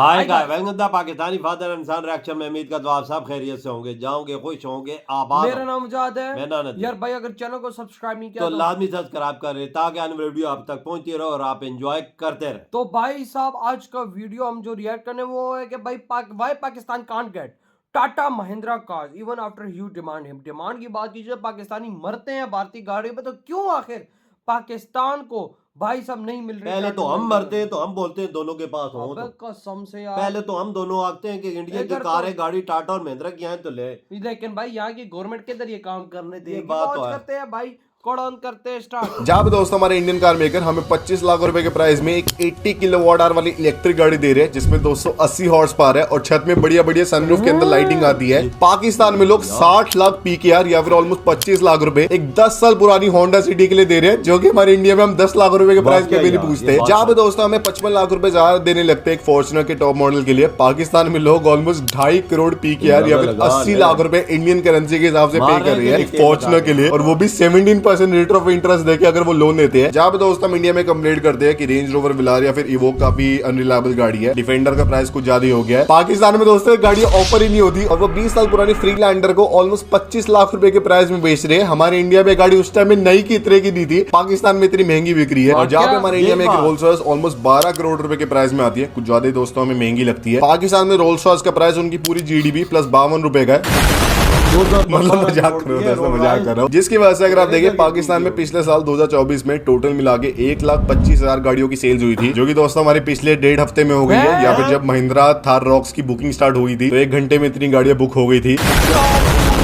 Hi guy welcome the Pakistani father इंसान reaction में उम्मीद करता हूं आप सब खैरियत से होंगे, जाओगे, खुश होंगे, आबाद मेरा नाम मुजाद है। मैं नानद यार भाई अगर चैनल को सब्सक्राइब नहीं किया तो लाजमी सब्सक्राइब कर रहे ताकि आने वाली वीडियो आप तक पहुंचती रहे और आप एंजॉय करते रहे। तो भाई साहब आज का वीडियो हम जो रिएक्ट करने वो है कि भाई why Pakistan can't get Tata Mahindra cars even after huge demand की बात कीजिए, पाकिस्तानी मरते हैं भारतीय गाड़ियों पे, तो क्यों आखिर पाकिस्तान को भाई सब नहीं मिल रही? पहले तो हम मरते हैं तो हम बोलते हैं दोनों के पास हो, तो कसम से यार पहले तो हम दोनों आते हैं कि इंडिया की कारें गाड़ी टाटा और महिंद्रा की हैं तो ले, लेकिन भाई यहाँ की गवर्नमेंट के जरिए काम करने देगी, बात तो है। करते हैं भाई कौन करते हैं स्टार्ट। जहाँ पे दोस्तों हमारे इंडियन कार मेकर हमें 25 लाख रुपए के प्राइस में एक 80 किलोवाट आवर वाली इलेक्ट्रिक गाड़ी दे रहे हैं जिसमें 280 हॉर्स पावर है और छत में बढ़िया बढ़िया सनरूफ के अंदर लाइटिंग आती है। पाकिस्तान में लोग 60 लाख पीकेआर या फिर ऑलमोस्ट 25 लाख रुपए एक 10 साल पुरानी होंडा सिटी के लिए दे रहे हैं, जो कि हमारे इंडिया में हम 10 लाख रुपए के प्राइस पे भी नहीं पूछते हैं। जहाँ पे दोस्तों हमें 55 लाख रुपए ज्यादा देने लगते हैं एक फॉर्च्यूनर के टॉप मॉडल के लिए, पाकिस्तान में लोग ऑलमोस्ट 2.5 करोड़ पीकेआर या फिर 80 लाख रुपए इंडियन करेंसी के हिसाब से पे कर रहे हैं एक फॉर्च्यूनर के लिए, और वो भी 17% रेट ऑफ इंटरेस्ट देके अगर वो लोन लेते हैं। जहां पे दोस्तों हम इंडिया में कंप्लेंट करते हैं कि रेंज रोवर विलार या फिर इवोक काफी अनरिलायबल गाड़ी है, डिफेंडर का प्राइस कुछ ज्यादा हो गया है। पाकिस्तान में दोस्तों गाड़ी ऑफर ही नहीं होती और वो 20 साल पुरानी फ्रीलैंडर को ऑलमोस्ट 25 लाख रुपए के प्राइस में बेच रहे हैं। हमारे इंडिया में गाड़ी उस टाइम में नई की इतने की दी थी, पाकिस्तान में इतनी महंगी बिक रही है। और जहां पे हमारे इंडिया में एक रोल्स रॉयस ऑलमोस्ट 12 करोड़ रुपए के प्राइस में आती है, कुछ ज्यादा दोस्तों हमें महंगी लगती है। पाकिस्तान में रोल्स रॉयस का प्राइस उनकी पूरी जीडीपी प्लस 52 रुपए का है, मतलब मजाक कर रहा हूँ। जिसकी वजह से अगर आप देखें पाकिस्तान में पिछले साल 2024 में टोटल मिला के 1,25,000 गाड़ियों की सेल्स हुई थी, जो कि दोस्तों हमारे पिछले 1.5 हफ्ते में हो गई है। या फिर जब महिंद्रा थार रॉक्स की बुकिंग स्टार्ट हुई थी तो 1 घंटे में इतनी गाड़ियां बुक हो गई थी।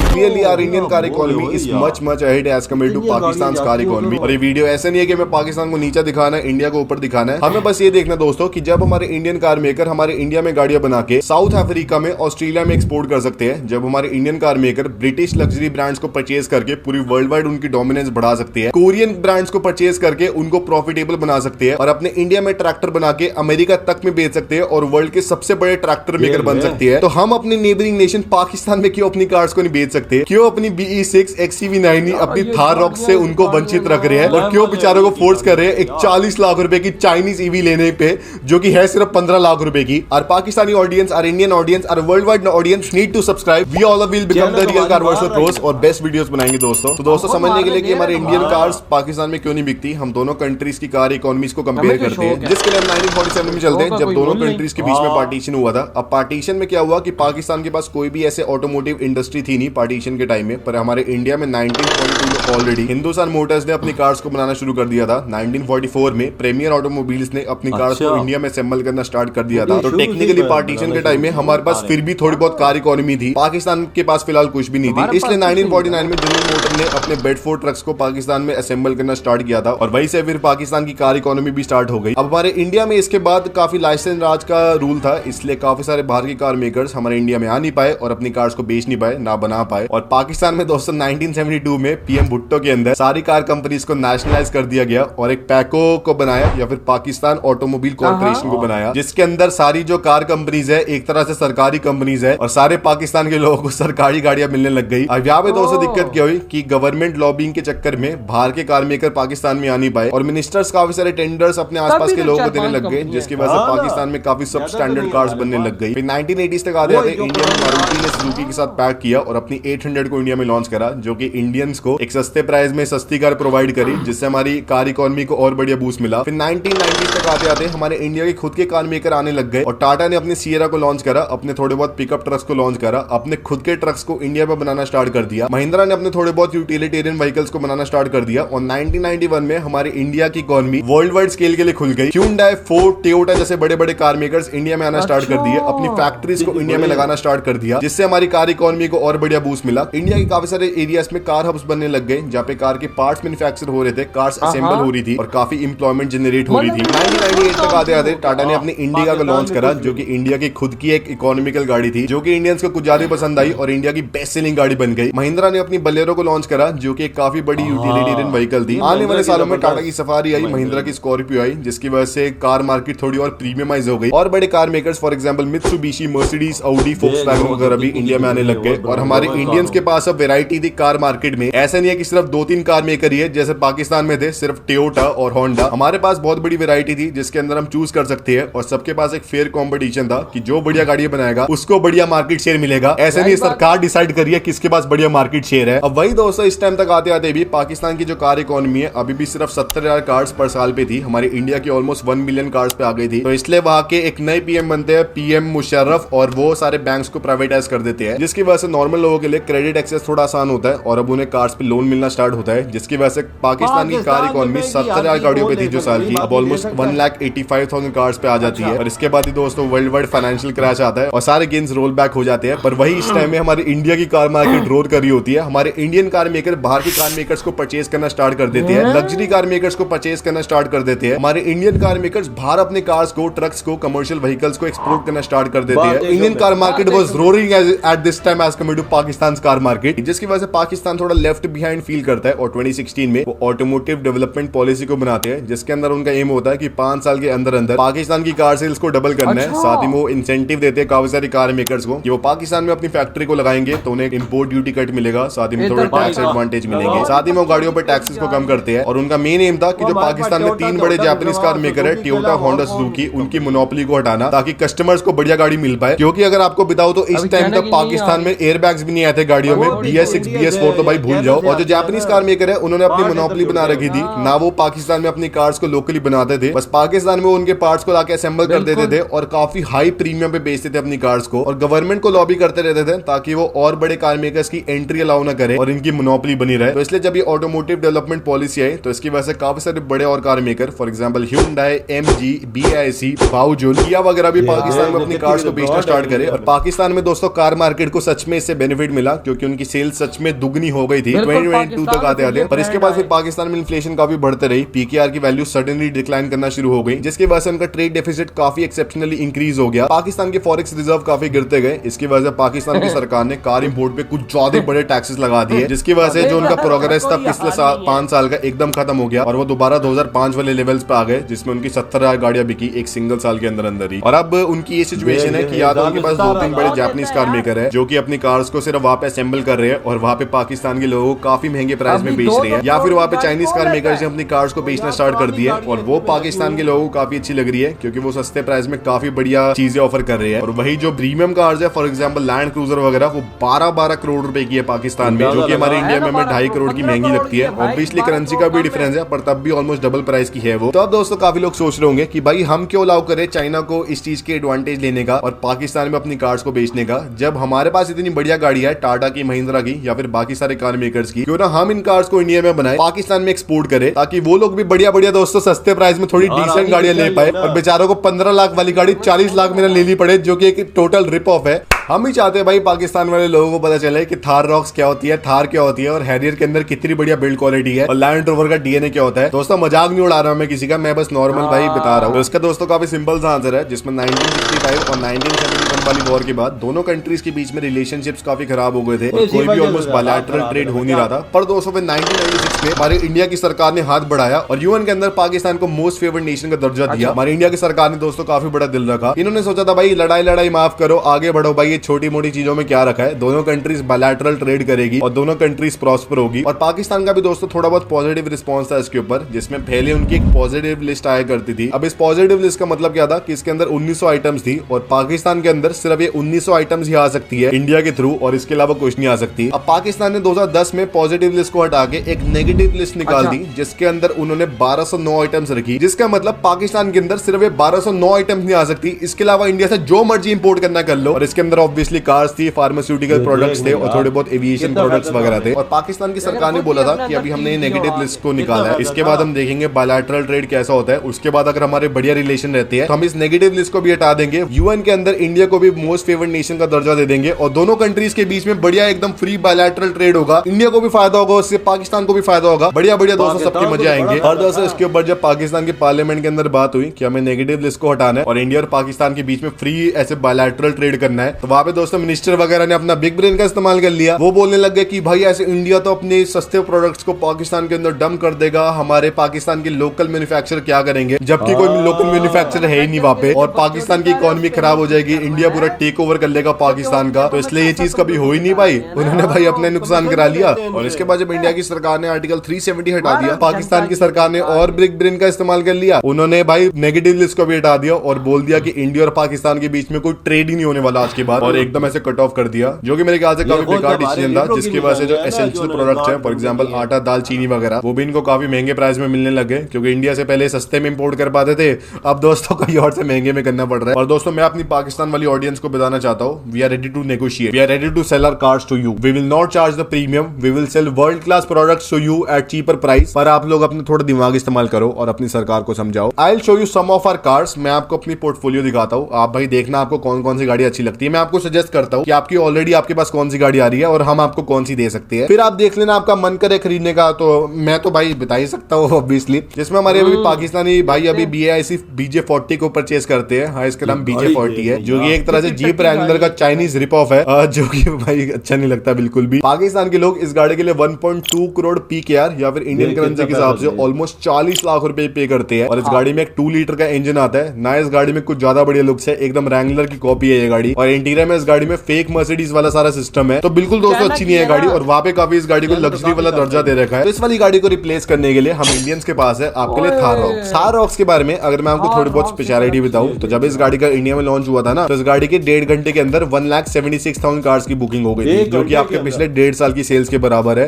Clearly our Indian car economy is much ahead as compared to Pakistan's car economy। और ये वीडियो ऐसा नहीं है कि हमें पाकिस्तान को नीचा दिखाना है, इंडिया को ऊपर दिखाना है। हमें बस ये देखना दोस्तों कि जब हमारे इंडियन कार मेकर हमारे इंडिया में गाड़ियां बना के साउथ अफ्रीका में, ऑस्ट्रेलिया में एक्सपोर्ट कर सकते हैं, जब हमारे Indian car maker British luxury brands को परचेज करके पूरी वर्ल्ड वाइड उनकी डोमिनेंस बढ़ा सकते हैं, कोरियन ब्रांड्स को परचेज करके उनको प्रॉफिटेबल बना सकते हैं और अपने इंडिया में ट्रैक्टर बना के अमेरिका तक में बेच सकते हैं और वर्ल्ड के सबसे बड़े ट्रैक्टर मेकर बन सकते हैं, तो हम अपने नेबरिंग नेशन पाकिस्तान में क्यों अपनी कार्स को नहीं बेच सकते? क्यों अपनी BE6 XCV9 अपनी थार रॉक से उनको वंचित रख रहे हैं और क्यों बेचारों को फोर्स कर रहे हैं एक 40 लाख रुपए की चाइनीज ईवी लेने पे जो कि है सिर्फ 15 लाख रुपए की? और पाकिस्तानी ऑडियंस, और इंडियन ऑडियंस, और world wide audience need to subscribe. We all will become the real car versus pros और बेस्ट वीडियोस बनाएंगे दोस्तों। तो दोस्तों समझने के लिए कि हमारे इंडियन कार्स पाकिस्तान में क्यों नहीं बिकती, हम दोनों कंट्रीज की कार इकोनॉमीज को कंपेयर करते हैं, जिसके लिए हम 1947 में चलते हैं जब दोनों कंट्रीज के बीच में पार्टीशन हुआ था। अब पार्टीशन में क्या हुआ कि पाकिस्तान के पास कोई भी ऐसे ऑटोमोटिव इंडस्ट्री थी नहीं पार्टीशन के टाइम में, पर हमारे इंडिया में 1942 में ऑलरेडी हिंदुस्तान मोटर्स ने अपनी कार्स को बनाना शुरू कर दिया था। 1944 में प्रीमियर ऑटोमोबाइल्स ने अपनी कार्स को इंडिया में असेंबल करना स्टार्ट कर दिया था। तो टेक्निकली पार्टीशन के टाइम में हमारे पास फिर भी थोड़ी बहुत कार इकोनॉमी थी, पाकिस्तान के पास फिलहाल कुछ भी नहीं थी। इसलिए 1949 में जनरल मोटर ने अपने बेडफोर्ड ट्रक्स को पाकिस्तान में असेंबल करना स्टार्ट किया था और वहीं से फिर पाकिस्तान की कार इकोनॉमी भी स्टार्ट हो गई। अब हमारे इंडिया में इसके बाद काफी लाइसेंस राज का रूल था, इसलिए काफी सारे बाहर के कार मेकर्स हमारे इंडिया में आ नहीं पाए और अपनी कार्स को बेच नहीं पाए, ना बना पाए। और पाकिस्तान में दोस्तों 1972 में पीएम भुट्टो के अंदर सारी कार कंपनीज को नेशनलाइज कर दिया गया और एक पैको को बनाया या फिर पाकिस्तान ऑटोमोबाइल कॉर्पोरेशन को बनाया, जिसके अंदर सारी जो कार कंपनीज है एक तरह से सरकारी कंपनीज है और सारे पाकिस्तान के लोगों को सरकारी गाड़ियां मिलने लग गई। अब यहाँ पे दोस्तों दिक्कत क्या हुई कि गवर्नमेंट लॉबिंग के चक्कर में बाहर के कार मेकर पाकिस्तान में आ नहीं पाए और मिनिस्टर्स काफी सारे टेंडर्स अपने आसपास के लोगों को देने लग गए, जिसकी वजह से पाकिस्तान में काफी सब स्टैंडर्ड कार्स बनने लग गई। फिर 1980s तक आते आते इंडिया में मारुति ने सुजुकी के साथ पैक किया और अपनी 800 को इंडिया में लॉन्च करा, जो कि इंडियंस को एक सस्ते प्राइस में सस्ती कार प्रोवाइड करी, जिससे हमारी कार इकोनॉमी को और बढ़िया बूस्ट मिला। फिर 1990s तक आते आते हमारे इंडिया के खुद के कार मेकर आने लग गए और टाटा ने अपने सियरा को लॉन्च करा, अपने थोड़े बहुत पिकअप ट्रक्स को लॉन्च करा, अपने खुद के ट्रक्स को इंडिया में बनाना स्टार्ट कर दिया। महिंद्रा ने अपने थोड़े बहुत यूटिलिटेरियन व्हीकल्स को बनाना स्टार्ट कर दिया और 1991 में हमारे इंडिया की इकोनॉमी वर्ल्ड वाइड स्केल के लिए खुल गई। Hyundai, Ford, Toyota जैसे बड़े बड़े कार मेकर्स इंडिया में आना स्टार्ट कर दिए, अपनी फैक्ट्रीज को इंडिया में लगाना स्टार्ट कर दिया, जिससे हमारी कार इकोनॉमी को और बढ़िया बूस्ट मिला। इंडिया के काफी सारे एरियाज में कार हब्स बनने लग गए जहाँ पे कार के पार्ट्स मैन्युफैक्चर हो रहे थे, कार्स असेंबल हो रही थी और काफी इंप्लॉयमेंट जनरेट हो रही थी। 1998 तक आते आते टाटा ने अपनी इंडिका को लॉन्च करा, जो कि इंडिया की खुद की एक इकोनॉमिकल गाड़ी थी, जो कि इंडियंस को कुछ ज्यादा पसंद आई और इंडिया की बेस्ट सेलिंग गाड़ी बन गई। महिंद्रा ने अपनी बलेरो को लॉन्च करा, जो कि एक काफी बड़ी यूटिलिटेरियन व्हीकल थी। आने वाले सालों में टाटा की सफारी आई, महिंद्रा की स्कॉर्पियो आई, जिसकी वजह से कार मार्केट थोड़ी और प्रीमियमाइज हो गई और बड़े car makers for example Mitsubishi, Mercedes, Audi, Volkswagen वगैरह भी इंडिया में आने लग गए और हमारे इंडियंस के पास अब वेराइटी थी कार मार्केट में। ऐसा नहीं है कि सिर्फ 2-3 कार मेकर ही है जैसे पाकिस्तान में थे सिर्फ टोयोटा और होंडा। हमारे पास बहुत बड़ी वेराइटी थी जिसके अंदर हम चूज कर सकते हैं और सबके पास एक फेयर कंपटीशन था कि जो बढ़िया गाड़ी बनाएगा उसको बढ़िया मार्केट शेयर मिलेगा। ऐसा नहीं सरकार डिसाइड करिए किसके पास बढ़िया मार्केट शेयर है। अब वही दोस्तों इस टाइम तक आते आते भी पाकिस्तान की जो कार इकोनॉमी है अभी भी सिर्फ 70,000 कार्स पर साल पे थी। हमारी इंडिया की ऑलमोस्ट 1 मिलियन कार्स पे आ गई थी। तो इसलिए वहां के एक नए पीएम बनते हैं, पीएम मुशर्रफ, और वो सारे बैंक्स को प्राइवेटाइज कर देते हैं जिसकी वजह से नॉर्मल लोगों के लिए क्रेडिट एक्सेस थोड़ा आसान होता है और अब उन्हें कार्स पे लोन मिलना स्टार्ट होता है जिसकी वजह से पाकिस्तान की कार इकोनॉमी 70,000 गाड़ियों पे थी जो साल की अब ऑलमोस्ट 1,85,000 कार्स पे आ जाती है। और इसके बाद ही दोस्तों वर्ल्ड वाइड फाइनेंशियल क्रैश आता है और सारे गेन्स रोल बैक हो जाते हैं। पर वही इस टाइम में हमारी इंडिया की कार मार्केट रोल कर रही होती है। हमारे इंडियन कार मेकर बाहर की कार मेकर्स को परचेज करना स्टार्ट कर देते हैं, लग्जरी कार मेकर्स को परचेज करना स्टार्ट कर देते हैं। हमारे इंडियन कार मेकर्स बाहर अपने कार्स को, ट्रक्स को, कमर्शियल व्हीकल्स को एक्सपोर्ट करना स्टार्ट कर देते हैं। Indian car market was roaring at this time as compared to Pakistan car market, जिसकी वजह से पाकिस्तान थोड़ा लेफ्ट बिहाइंड फील करता है। और 2016 में वो ऑटोमोटिव डेवलपमेंट पॉलिसी को बनाते हैं जिसके अंदर उनका एम होता है कि 5 साल के अंदर अंदर पाकिस्तान की कार सेल्स को डबल करना है। साथ ही वो इंसेंटिव देते हैं काफी सारी कार मेकर्स को कि वो पाकिस्तान में अपनी फैक्ट्री को लगाएंगे तो उन्हें इंपोर्ट ड्यूटी कट मिलेगा, साथ ही में थोड़े टैक्स एडवांटेज मिलेंगे। साथ ही में वो गाड़ियों पर टैक्सेस को कम करते हैं। और उनका मेन एम था कि जो पाकिस्तान में 3 बड़े जापानीज कार मेकर है, टोयोटा, होंडा, सुजुकी, उनकी मोनोपोली को हटाना ताकि कस्टमर्स को बढ़िया गाड़ी मिल पाए। क्योंकि अगर आपको बताओ तो इस टाइम तक पाकिस्तान में एयर बैग्स भी नहीं आए थे गाड़ियों में। BS6 BS4 तो भाई भूल जाओ। और जो जापानीज कार मेकर है उन्होंने अपनी मोनोपोली बना रखी थी ना, वो पाकिस्तान में अपनी कार्स को लोकली बनाते थे, बस पाकिस्तान में उनके पार्ट्स को लाके असेंबल कर देते थे और काफी हाई प्रीमियम पे बेचते थे अपनी कार्स को। और गवर्नमेंट को लॉबी करते रहते थे ताकि वो और बड़े कार मेकर्स की एंट्री अलाउ ना करे और इनकी मोनोपोली बनी रहे। तो इसलिए जब ये ऑटोमोटिव डेवलपमेंट पॉलिसी आई तो इसकी वजह से काफी सारे बड़े और car maker, for example Hyundai, MG, BAIC, बाउजुल, किया वगैरह भी पाकिस्तान में अपनी कार्स को बेचना स्टार्ट करे। और पाकिस्तान में दोस्तों कार मार्केट को सच में इससे बेनिफिट मिला क्योंकि उनकी सेल्स सच में दुगनी हो गई थी 2022 तक आते आते। पर इसके बाद फिर पाकिस्तान में इन्फ्लेशन काफी बढ़ते रही, PKR की वैल्यू सडनली डिक्लाइन करना शुरू हो गई जिसकी वजह से उनका ट्रेड डेफिसिट काफी एक्सेप्शनली इंक्रीज हो गया। पाकिस्तान के फॉरेक्स रिजर्व काफी गिरते गए। इसकी वजह से पाकिस्तान की सरकार ने कार इंपोर्ट पे कुछ ज्यादा बड़े टैक्सेस लगा दिए जिसकी वजह से जो उनका प्रोग्रेस था पिछले 5 साल का एकदम खत्म हो गया और वो दोबारा 2005 वाले लेवल्स पे आ गए जिसमें उनकी 70,000 गाड़ियां बिकी एक सिंगल साल के अंदर अंदर ही। और अब उनकी ये सिचुएशन है कि या तो उनके पास 2-3 बड़े जापानीज कार मेकर है जो कि अपनी कार्स को सिर्फ वहां पे असेंबल कर रहे हैं और वहां पे पाकिस्तान के लोगों को काफी महंगे प्राइस में बेच रहे हैं, या फिर वहां पे चाइनीज कार मेकर्स ने अपनी कार्स को बेचना स्टार्ट कर दिया और वो पाकिस्तान के लोगों को काफी अच्छी लग रही है क्योंकि वो सस्ते प्राइस में काफी बढ़िया चीजें ऑफर कर रहे हैं। और वही जो प्रीमियम कार्स है, फॉर एग्जांपल लैंड क्रूजर वगैरह, वो 12-12 करोड़ रुपए की है पाकिस्तान में, जो कि हमारे इंडिया में हमें 2.5 करोड़ की महंगी लगती है। ऑब्वियसली करेंसी का भी डिफरेंस है पर तब भी ऑलमोस्ट डबल प्राइस की है वो। तो अब दोस्तों काफी लोग सोच रहे होंगे कि भाई हम क्यों अलाउ करें चाइना को इस चीज के एडवांटेज लेने का और पाकिस्तान में अपनी कार्स को बेचने का, जब हमारे पास इतनी बढ़िया गाड़ी है टाटा की, महिंद्रा की या फिर बाकी सारे कार मेकर्स की। क्यों ना हम इन कार्स को इंडिया में बनाए, पाकिस्तान में एक्सपोर्ट करें ताकि वो लोग भी बढ़िया बढ़िया दोस्तों सस्ते प्राइस में थोड़ी डिसेंट गाड़ियां ले पाए और बेचारों को 15 लाख वाली गाड़ी 40 लाख में लेनी पड़े जो कि एक टोटल रिप ऑफ है। हम ही चाहते हैं भाई पाकिस्तान वाले लोगों को पता चले कि थार रॉक्स क्या होती है, थार क्या होती है और हैरियर के अंदर कितनी बढ़िया बिल्ड क्वालिटी है और लैंड रोवर का डीएनए क्या होता है। दोस्तों मजाक नहीं उड़ा रहा हूं मैं किसी का, मैं बस नॉर्मल भाई बता रहा हूं। तो इसका दोस्तों काफी सिंपल सा आंसर है जिसमें 1965 और 1971 वाली वॉर के बाद दोनों कंट्रीज के बीच में रिलेशनशिप्स काफी खराब हो गए थे और कोई भी ऑलमोस्ट बायलैटरल ट्रेड हो नहीं रहा था। पर दोस्तों 1996 में हमारे इंडिया की सरकार ने हाथ बढ़ाया और यूएन के अंदर पाकिस्तान को मोस्ट फेवर्ड नेशन का दर्जा दिया। हमारी इंडिया की सरकार ने दोस्तों काफी बड़ा दिल रखा। इन्होंने सोचा था भाई लड़ाई माफ करो, आगे बढ़ो भाई, ये छोटी मोटी चीजों में क्या रखा है, दोनों कंट्रीज बायलैटरल ट्रेड करेगी और दोनों कंट्रीज प्रॉस्पर होगी। और पाकिस्तान का भी दोस्तों थोड़ा बहुत पॉजिटिव रिस्पांस था इसके ऊपर, जिसमें पहले उनकी एक पॉजिटिव लिस्ट आया करती थी। अब इस पॉजिटिव लिस्ट का मतलब क्या था कि इसके अंदर 1900 आइटम्स थी और पाकिस्तान के अंदर सिर्फ ये 1900 आइटम्स ही आ सकती है इंडिया के थ्रू और इसके अलावा कुछ नहीं आ सकती। अब पाकिस्तान ने 2010 में पॉजिटिव लिस्ट को हटा के एक नेगेटिव लिस्ट निकाल दी जिसके अंदर उन्होंने 1209 आइटम्स रखी, जिसका मतलब पाकिस्तान के अंदर सिर्फ 1209 आइटम्स नहीं आ सकती, इसके अलावा इंडिया से जो मर्जी इंपोर्ट करना कर लो। और इसके अंदर ऑब्वियसली कार्स थी, फार्मास्यूटिकल प्रोडक्ट्स थे और थोड़े बहुत एविएशन प्रोडक्ट्स वगैरह थे। और पाकिस्तान की सरकार ने बोला था कि अभी हमने ये नेगेटिव लिस्ट को निकाला है, इसके बाद हम देखेंगे बायलैटरल ट्रेड कैसा होता है, उसके बाद अगर हमारे बढ़िया रिलेशन रहते हैं तो हम इस नेगेटिव लिस्ट को भी हटा देंगे, यूएन के अंदर इंडिया को भी मोस्ट फेवर्ड नेशन का दर्जा दे देंगे और दोनों कंट्रीज के बीच में बढ़िया एकदम फ्री बायलैटरल ट्रेड होगा। इंडिया को भी फायदा होगा उससे, पाकिस्तान को भी फायदा होगा, बढ़िया बढ़िया दोस्तों सबके मजे आएंगे। और दोस्तों इसके ऊपर जब पाकिस्तान के पार्लियामेंट के अंदर बात हुई कि हमें नेगेटिव लिस्ट को हटाना है और इंडिया और पाकिस्तान के बीच में फ्री ऐसे बायलैटरल ट्रेड करना है, तो वहाँ पे दोस्तों मिनिस्टर वगैरह ने अपना बिग ब्रेन का इस्तेमाल कर लिया। वो बोलने लग गए कि भाई ऐसे इंडिया तो अपने सस्ते प्रोडक्ट्स को पाकिस्तान के अंदर डंप कर देगा, हमारे पाकिस्तान के लोकल मैन्युफैक्चर क्या करेंगे, जबकि कोई लोकल मैन्युफैक्चर है ही नहीं वहाँ पे, और पाकिस्तान की इकोनॉमी खराब हो जाएगी, इंडिया पूरा टेक ओवर कर लेगा पाकिस्तान का। तो इसलिए ये चीज कभी हो ही नहीं पाई, उन्होंने भाई अपने नुकसान करा लिया। और इसके बाद जब इंडिया की सरकार ने आर्टिकल 370 हटा दिया, पाकिस्तान की सरकार ने और बिग ब्रेन का इस्तेमाल कर लिया। उन्होंने भाई नेगेटिव लिस्ट को भी हटा दिया और बोल दिया कि इंडिया और पाकिस्तान के बीच में कोई ट्रेड ही नहीं होने वाला आज के बाद, और एकदम ऐसे कट ऑफ कर दिया, जो कि मेरे ख्याल से काफी बेकार डिसीजन था, जिसकी वजह से जो एसेंशियल प्रोडक्ट्स हैं, फॉर एग्जांपल आटा, दाल, चीनी वगैरह, वो भी इनको काफी महंगे प्राइस में मिलने लगे, क्योंकि इंडिया से पहले सस्ते में इंपोर्ट कर पाते थे, अब दोस्तों कहीं और से महंगे में करना पड़ रहा है। और दोस्तों मैं अपनी पाकिस्तान वाली ऑडियंस को बताना चाहता हूँ, we are ready to negotiate, we are ready to sell our cars to you, we will not charge the premium, we will sell world class products to you at cheaper price. पर आप लोग अपने थोड़ा दिमाग इस्तेमाल करो और अपनी सरकार को समझाओ। I will show you some of our cars, मैं आपको अपनी पोर्टफोलियो दिखाता हूँ, आप भाई देखना आपको कौन कौन सी गाड़ी अच्छी लगती है। मैं आपको सजेस्ट करता हूँ कि आपकी ऑलरेडी आपके पास कौन सी गाड़ी आ रही है और हम आपको कौन सी दे सकते हैं, फिर आप देख लेना आपका मन करे खरीदने का। तो मैं तो भाई बता ही सकता हूँ ऑब्वियसली, जिसमें हमारे अभी पाकिस्तानी भाई अभी BAIC BJ40 को परचेज करते हैं। हाँ, इसका नाम BJ40 है, जो कि एक तरह से जीप रैंगलर का चाइनीज रिप ऑफ है, जो कि भाई अच्छा नहीं लगता बिल्कुल भी। पाकिस्तान के लोग इस गाड़ी के लिए 1.2 करोड़ PKR या फिर इंडियन करेंसी के हिसाब से ऑलमोस्ट 40 लाख रुपए पे करते हैं। और इस गाड़ी में एक 2 लीटर का इंजन आता है ना, इस गाड़ी में कुछ ज्यादा बढ़िया लुक्स है, एकदम रैंगलर की कॉपी है ये गाड़ी। और इंटीरियर में इस गाड़ी में फेक मर्सिडीज वाला सारा सिस्टम है, तो बिल्कुल दोस्तों अच्छी नहीं है गाड़ी, और वहाँ पे काफी इस गाड़ी को लग्जरी वाला दर्जा दे रखा है। तो इस वाली गाड़ी को रिप्लेस करने के लिए हम इंडियंस के पास है आपके लिए थार रॉक्स। थार रॉक्स के बारे में अगर मैं आपको थोड़ी बहुत स्पेशलिटी बताऊं, तो जब इस गाड़ी का इंडिया में लॉन्च हुआ था ना, तो इस गाड़ी के 1.5 घंटे के अंदर 1,76,000 कार्स की बुकिंग हो गई थी, जो कि आपके पिछले 1.5 साल की सेल्स के बराबर है।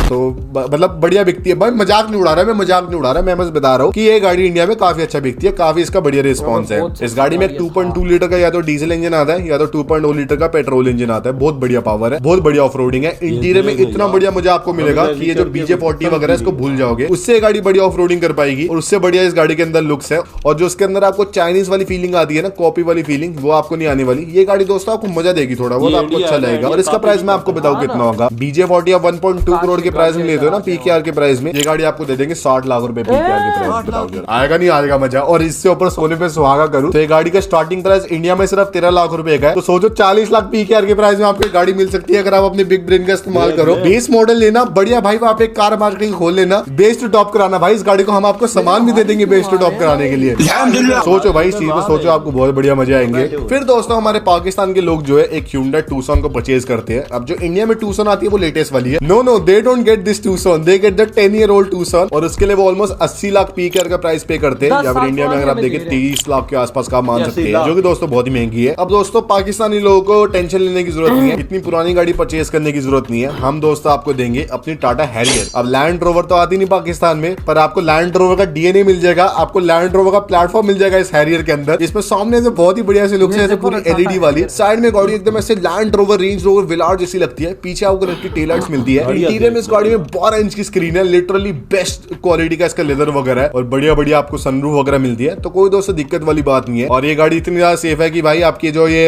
तो मतलब बढ़िया बिकती है भाई, मजाक नहीं उड़ा रहा मैं, मजाक नहीं उड़ा रहा मैं, बस बता रहा हूँ कि ये गाड़ी इंडिया में काफी अच्छा बिकती है, काफी इसका बढ़िया रिस्पांस है। इस गाड़ी में 2.2 लीटर का या तो डीजल इंजन आता है या तो 2.0 लीटर का पेट्रोल इंजन आता है, बहुत बढ़िया पावर है, बहुत बढ़िया ऑफ रोडिंग है। इंटीरियर में इतना बढ़िया मजा आपको मिलेगा कि ये जो BJ40 वगैरह इसको भूल जाओगे, उससे ये गाड़ी बढ़िया ऑफ रोडिंग कर पाएगी, और उससे बढ़िया इस गाड़ी के अंदर लुक्स है। और जो उसके अंदर आपको चाइनीज वाली फीलिंग आती है ना, कॉपी वाली फीलिंग, वो आपको नहीं आने वाली। ये गाड़ी दोस्तों आपको मजा देगी, थोड़ा बहुत आपको अच्छा लगेगा। और इसका प्राइस मैं आपको बताऊं कितना होगा। BJ40 आप 1.2 करोड़ के प्राइस में लेते हो ना PKR के प्राइस में, ये गाड़ी आपको दे देंगे 60 लाख रुपए PKR के प्राइस। बताओ आएगा नहीं आएगा मजा। और इससे ऊपर सोने पे सुहागा करूं तो ये गाड़ी का स्टार्टिंग प्राइस इंडिया में सिर्फ 13 लाख रुपए का है, तो सोचो 40 लाख PKR के प्राइस में आपको गाड़ी मिल सकती है अगर आप अपने बिग ब्रेन का इस्तेमाल करो। बेस मॉडल लेना बढ़िया भाई, वहाँ पे कार मार्केटिंग खोल लेना, बेस टू टॉप कराना भाई। इस गाड़ी को हम आपको सामान भी दे देंगे बेस टू टॉप कराने के लिए। सोचो भाई इस चीज में, सोचो आपको बहुत बढ़िया मजे आएंगे। फिर दोस्तों हमारे पाकिस्तान के लोग जो है एक Hyundai Tucson को परचेज करते हैं। अब जो इंडिया में Tucson आती है वो लेटेस्ट वाली है। No they don't get this Tucson, they get the 10-year-old Tucson, और उसके लिए वो ऑलमोस्ट 80 लाख PKR का प्राइस पे करते हैं। या फिर इंडिया में अगर आप देखें 30 लाख के आसपास का मान सकते हैं, जो कि दोस्तों बहुत ही महंगी है। अब दोस्तों पाकिस्तानी लोगों को टेंशन लेने की जरूरत नहीं है, इतनी पुरानी गाड़ी परचेज करने की जरूरत नहीं है। हम दोस्तों आपको देंगे अपनी टाटा हैरियर। अब लैंड रोवर तो आती नहीं पाकिस्तान में, पर आपको लैंड रोवर का DNA मिल जाएगा, आपको लैंड रोवर का प्लेटफॉर्म मिल जाएगा इस हैरियर के अंदर। इसमें सामने से बहुत ही बढ़िया से लुक्स है, जैसे पूरी LED वाली, साइड में गाड़ी एकदम ऐसे land rover, range rover, Villar जैसी लगती है। पीछे आपको रखी टेल लाइट्स मिलती है। इंटीरियर में इस गाड़ी में 12 इंच की स्क्रीन है, लिटरली बेस्ट क्वालिटी का इसका लेदर वगैरह है, और बढ़िया बढ़िया आपको सनरूफ वगैरह मिलती है, तो कोई दोस्तों दिक्कत वाली बात नहीं है। और ये गाड़ी इतनी ज्यादा सेफ है कि भाई आपकी जो ये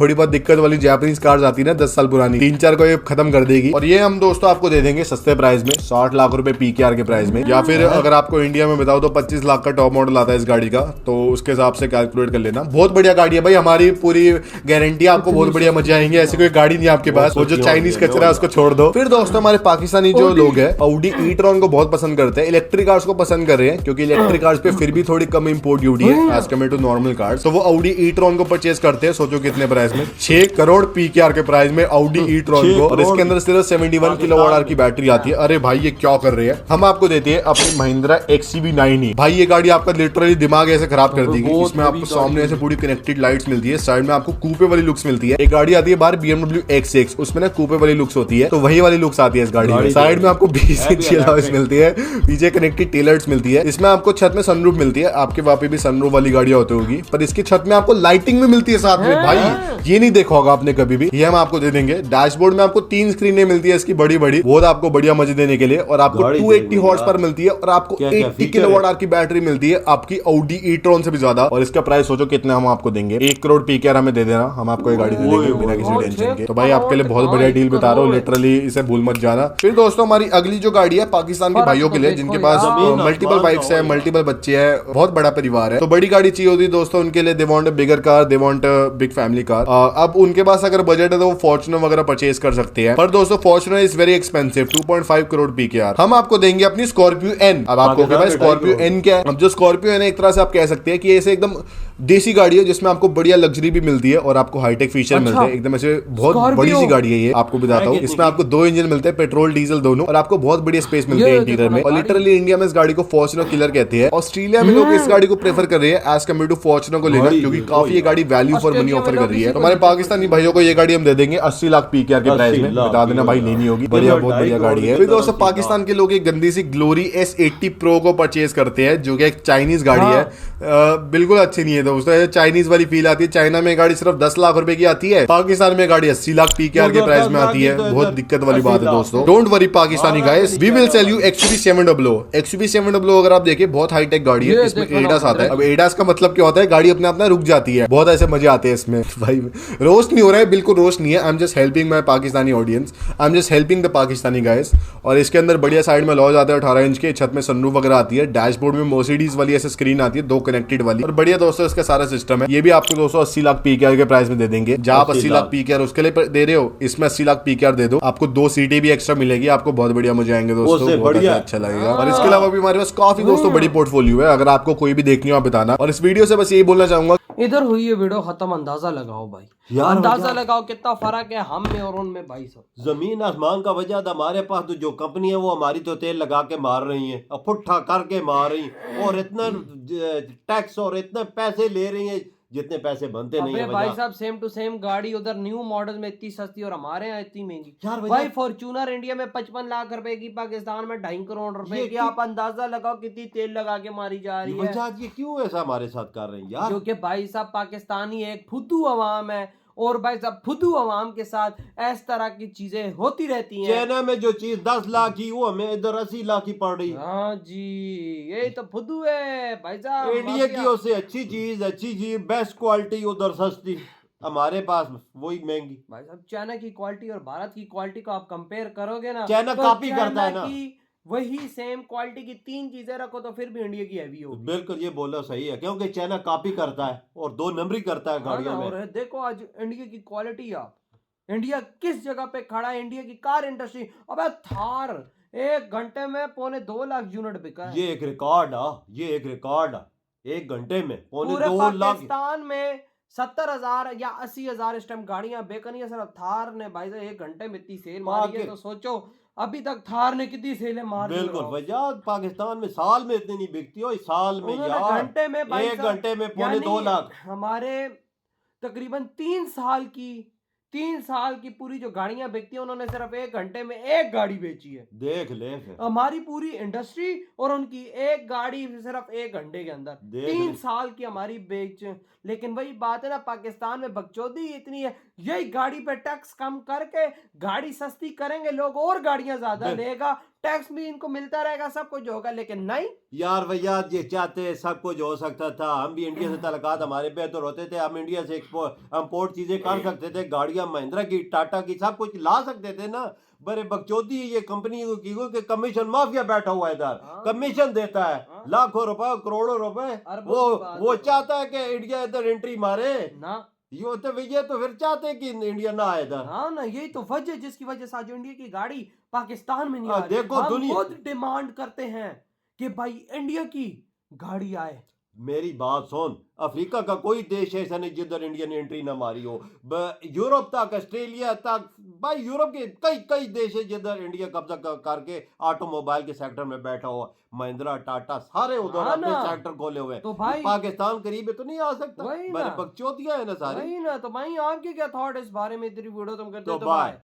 थोड़ी बहुत दिक्कत वाली जापानीज कार्स आती है ना 10 साल पुरानी, 3-4 को ये खत्म कर देगी। और ये हम दोस्तों आपको दे देंगे सस्ते प्राइस में, 60 लाख रुपए PKR के प्राइस में। या फिर अगर आपको इंडिया में बताओ तो 25 लाख का टॉप मॉडल आता है इस गाड़ी का, तो उसके हिसाब से कैलकुलेट कर लेना। बहुत बढ़िया गाड़ी है भाई, हमारी पूरी गारंटी, आपको बहुत बढ़िया मजे आएंगे। ऐसी कोई गाड़ी नहीं आपके पास, वो जो चाइनीज कचरा है उसको छोड़ दो। फिर दोस्तों हमारे पाकिस्तानी जो लोग है Audi e-tron को बहुत पसंद करते हैं, इलेक्ट्रिक कार्स को पसंद कर रहे हैं, क्योंकि इलेक्ट्रिक कार्स पे फिर भी थोड़ी कम इंपोर्ट ड्यूटी है as compare to normal cars. तो वो Audi e-tron को परचेज करते हैं। सोचो कितने प्राइस में, 6 करोड़ PKR के प्राइस में Audi e-tron को, और इसके अंदर सिर्फ 71 किलोवाट की बैटरी आती है। अरे भाई ये क्या कर रहे हैं, हम आपको देते हैं अपनी महिंद्रा XCV9E। भाई ये गाड़ी आपका लिटरली दिमाग ऐसे खराब कर देगी। इसमें आपको सामने ऐसे पूरी कनेक्टेड लाइट्स मिलती है, साइड में आपको कूपे वाली लुक्स मिलती है। एक गाड़ी आती है बाहर BMW X6, उसमें ना कूपे वाली लुक्स होती है, तो वही वाली लुक्स आती है इस गाड़ी में। साइड में आपको 20 इंच की मिलती है, पीछे कनेक्टेड टेल लाइट्स मिलती है। इसमें आपको छत में सनरूफ मिलती है, आपके वहाँ पे भी सनरूफ वाली गाड़ियां होती होगी, पर इसकी छत में आपको लाइटिंग भी मिलती है साथ में। भाई ये नहीं देखा होगा आपने कभी भी, ये हम आपको दे देंगे। डैशबोर्ड में आपको 3 स्क्रीनें मिलती है इसकी बड़ी बड़ी, वो आपको बढ़िया मजे देने के लिए। और आपको 280 हॉर्स पावर मिलती है, और आपको 80 किलोवाट आवर की बैटरी मिलती है, आपकी Audi e-tron से भी ज्यादा। और इसका प्राइस सोचो कितना हम आपको देंगे, 1 करोड़ PKR हमें दे देना, हम आपको ये गाड़ी दे देंगे बिना किसी टेंशन के। तो भाई आपके लिए बहुत बढ़िया डील बता रहा हूँ, लिटरली इसे भूल मत जाना। फिर दोस्तों हमारी अगली जो गाड़ी है पाकिस्तान के भाइयों के लिए, जिनके पास मल्टीपल बाइक्स है, मल्टीपल बच्चे हैं, बहुत बड़ा परिवार है, तो बड़ी गाड़ी चाहिए होती है दोस्तों उनके लिए। They want a bigger car, they want a big family car. अब उनके पास अगर बजट है तो वो फॉर्च्यूनर वगैरह परचेज कर सकते हैं, पर दोस्तों Fortuner is very expensive, 2.5 crore PKR. हम आपको देंगे अपनी स्कॉर्पियो एन। अब आपको भाई स्कॉर्पियो एन क्या है? अब जो स्कॉर्पियो एन है एक तरह से आप कह सकते हैं कि ऐसे एकदम देसी गाड़ी है जिसमें आपको बढ़िया लग्जरी भी मिलती है और आपको हाईटेक फीचर मिलते हैं। एकदम ऐसे बहुत बड़ी सी गाड़ी है ये, आपको बताता हूँ। इसमें आपको 2 इंजन मिलते हैं, पेट्रोल डीजल दोनों, और आपको बहुत बढ़िया स्पेस मिलती है इंटीरियर में। और लिटरली इंडिया में इस गाड़ी को फॉर्च्यूनर किलर कहते हैं। ऑस्ट्रेलिया में लोग इस गाड़ी को प्रेफर कर रहे हैं एज कम्पेयर टू फॉर्च्यूनर को लेना, क्योंकि काफी ये गाड़ी वैल्यू फॉर मनी ऑफर कर रही है। तो हमारे पाकिस्तानी भाइयों को ये गाड़ी हम दे देंगे 80 लाख पीकेआर के प्राइस में। बता देना भाई लेनी होगी, बढ़िया बहुत बढ़िया गाड़ी है। फिर दोस्तों पाकिस्तान के लोग एक गंदी सी ग्लोरी S80 Pro को परचेज करते हैं, जो कि एक चाइनीज गाड़ी है। बिल्कुल अच्छी नहीं है दोस्तों, चाइनीज वाली फील आती है। चाइना में गाड़ी सिर्फ 10 लाख रुपए की आती है, पाकिस्तान में गाड़ी 80 लाख पीकेआर के प्राइस में आती है। बहुत दिक्कत वाली बात है दोस्तों। Don't worry Pakistani guys, we will sell you XUV700। XUV700 अगर आप देखें बहुत हाईटेक गाड़ी है, इसमें एडास आता है। अब एडास का मतलब क्या होता है? गाड़ी अपने आप ना रुक जाती है। बहुत ऐसे मजे आते हैं इसमें भाई। रोस्ट नहीं हो रहा है, बिल्कुल रोस्ट नहीं है। I am just helping my Pakistani audience, I am just helping the Pakistani guys. और इसके अंदर बढ़िया साइड में लॉज आते हैं 18 इंच के, छत में सनरूफ वगैरह आती है, डैशबोर्ड में मर्सिडीज वाली ऐसे स्क्रीन आती है 2 कनेक्टेड वाली, और बढ़िया दोस्तों इसका सारा सिस्टम है। ये भी आपको दोस्तों 80 लाख पीकेआर के प्राइस में दे देंगे। जहां आप 80 लाख पीकेआर उसके लिए दे रहे हो, इसमें 80 लाख पीकेआर दे दो, आपको 2 सीटें भी एक्स्ट्रा मिलेगी। आपको बहुत बढ़िया मजे आएंगे दोस्तों, बहुत अच्छा लगेगा। और इसके अलावा भी हमारे पास काफी दोस्तों बड़ी पोर्टफोलियो है, अगर आपको कोई भी देखनी हो आप बताना। और इस वीडियो से बस यही बोलना चाहूंगा, इधर हुई है वीडियो खत्म, अंदाजा लगाओ भाई, अंदाजा लगाओ कितना फर्क है हम में और उनमें भाई साहब। जमीन आसमान का वजह था। हमारे पास तो जो कंपनी है वो हमारी तो तेल लगा के मार रही है, पुट्ठा करके मार रही, और इतना टैक्स और इतने पैसे ले रही है जितने पैसे बनते नहीं है। भाई साहब सेम टू सेम गाड़ी उधर न्यू मॉडल में इतनी सस्ती और हमारे यहाँ इतनी महंगी। भाई फॉर्च्यूनर इंडिया में 55 लाख रुपए की, पाकिस्तान में 2.5 करोड़ रुपए की। आप अंदाजा लगाओ कितनी तेल लगा के मारी जा रही है। ये क्यों ऐसा हमारे साथ कर रहे हैं यार? क्योंकि भाई साहब पाकिस्तानी एक फुद्दू अवाम है, और भाई साहब फुद्दू अवाम के साथ इस तरह की चीजें होती रहती हैं। चाइना में जो चीज 10 लाख की वो हमें इधर 80 लाख की पड़ रही। हाँ जी, यही तो फुद्दू है भाई साहब। इंडिया की ओर से अच्छी चीज बेस्ट क्वालिटी उधर सस्ती, हमारे पास वही महंगी। भाई साहब चाइना की क्वालिटी और भारत की क्वालिटी को आप कंपेयर करोगे ना, चाइना तो कॉपी करता है ना, वही सेम क्वालिटी की 3 चीजें रखो तो फिर भी इंडिया की हैवी होगी। बिल्कुल ये बोलो सही है, क्योंकि चाइना कॉपी करता है और 2 नंबरी करता है गाड़ियों में। और देखो आज इंडिया की क्वालिटी, आप इंडिया किस जगह पे खड़ा है। इंडिया की कार इंडस्ट्री, अबे थार 1 घंटे में 2.25 लाख यूनिट बिका है। ये एक रिकॉर्ड है, ये एक रिकॉर्ड है। 1 घंटे में 2.25 लाख। पाकिस्तान में 70,000 या 80,000 इस टाइम गाड़ियां बेकनी है, सिर्फ थार ने भाई साहब 1 घंटे में इतनी सेल मारी है। तो सोचो अभी तक थार ने कितनी सेलें मार दी। बिल्कुल भैया, पाकिस्तान में साल में इतनी नहीं बिकती हो, साल में यार घंटे में 1 घंटे में 2.25 लाख। हमारे तकरीबन 3 साल की पूरी जो गाड़ियां बिकती है, उन्होंने सिर्फ 1 घंटे में 1 गाड़ी बेची है। देख ले हमारी पूरी इंडस्ट्री और उनकी 1 गाड़ी सिर्फ 1 घंटे के अंदर 3 साल की हमारी बेच। लेकिन वही बात है ना, पाकिस्तान में बकचोदी इतनी है, यही गाड़ी पे टैक्स कम करके गाड़ी सस्ती करेंगे लोग और गाड़ियां ज्यादा लेगा, टैक्स भी इनको मिलता रहेगा, सब कुछ होगा। लेकिन नहीं यार भैया, ये चाहते सब कुछ हो सकता था। हम भी इंडिया से तलकात हमारे बेहतर होते थे, हम इंडिया से इंपोर्ट चीजें कर सकते थे, गाड़ियां महिंद्रा की, टाटा की, सब कुछ ला सकते थे ना। बड़े बकचोदी ये कंपनी की कमीशन माफिया बैठा हुआ है इधर, कमीशन देता है लाखों रुपए करोड़ों रुपए। वो चाहता है कि इंडिया इधर एंट्री मारे ना, ये तो भैया तो फिर चाहते कि इंडिया ना आए इधर। हाँ ना, यही तो वजह जिसकी वजह से आज इंडिया की गाड़ी पाकिस्तान में नहीं आ रही। देखो दुनिया बहुत डिमांड करते हैं कि भाई इंडिया की गाड़ी आए। मेरी बात सुन, अफ्रीका का कोई देश ऐसा नहीं जिधर इंडिया ने एंट्री ना मारी हो। यूरोप तक, ऑस्ट्रेलिया तक, भाई यूरोप के कई देश है जिधर इंडिया कब्जा करके ऑटोमोबाइल के सेक्टर में बैठा हुआ। महिंद्रा, टाटा सारे उधर अपने सेक्टर खोले हुए। तो भाई पाकिस्तान करीब तो नहीं आ सकता, बकचोदियां है ना सारी। वही ना, तो भाई आपके क्या थॉट इस बारे में? तेरी वीडियो तुम करते हो तो बाय।